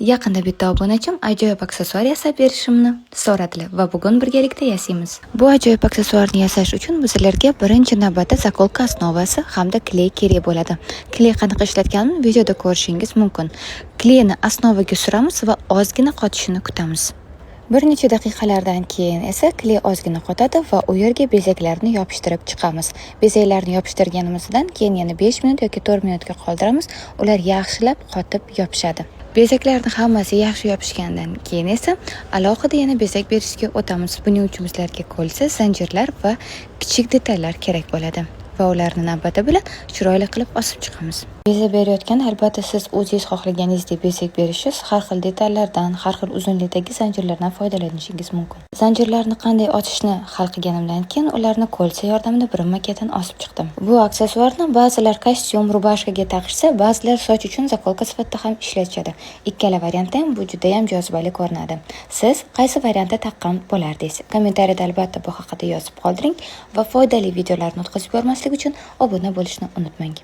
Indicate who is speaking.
Speaker 1: Yaqinda bitta obunachim ajoyib aksessuar yasab berishimni so'radilar va bugun birgalikda yasaymiz. Bu ajoyib aksessuarni yasash uchun bizlarga birinchi navbatda zakolka osnovasi hamda kley kerak bo'ladi. Kley qanaqa ishlatganimni videoda ko'rishingiz mumkin. Kleyni osnovaga suramiz va ozgina qotishini kutamiz. Bir necha daqiqalardan keyin esa kley ozgina qotadi va u yerga bezaklarni yopishtirib chiqamiz. Bezaklarni yopishtirganimizdan keyin yana 5 minut yoki 4 minutga qoldiramiz. Ular yaxshilab qotib yopishadi. Bezaklarni hammasi yaxshi yopishgandan keyin esa alohida yana bezak berishga o'tamiz. Buning uchun bizlarga ko'lsa, zanjirlar va kichik detallar kerak bo'ladi va ularni navbati bilan chiroyli qilib osib chiqamiz. Bezak berayotganda albatta siz o'zingiz xohlaganingizdek bezak berishingiz, har xil detallardan, har xil uzunlikdagi zanjirlardan foydalanishingiz mumkin. Zanjirlarni qanday osishni hal qilganimdan keyin ularni ko'lsa yordamida birinma-ketin osib chiqdim. Bu aksessuarni ba'zilar kostyum, rubashkaga taqishsa, ba'zilar soch uchun zakolka sifatida ham ishlatishadi. Ikkala variantda ham bu juda ham jozibali ko'rinadi. Siz qaysi variantda taqqan bo'lardingiz? Kommentariyada albatta bu haqida yozib qoldiring va foydali videolarni o'tkazib ko'rmaslik uchun obuna bo'lishni unutmang.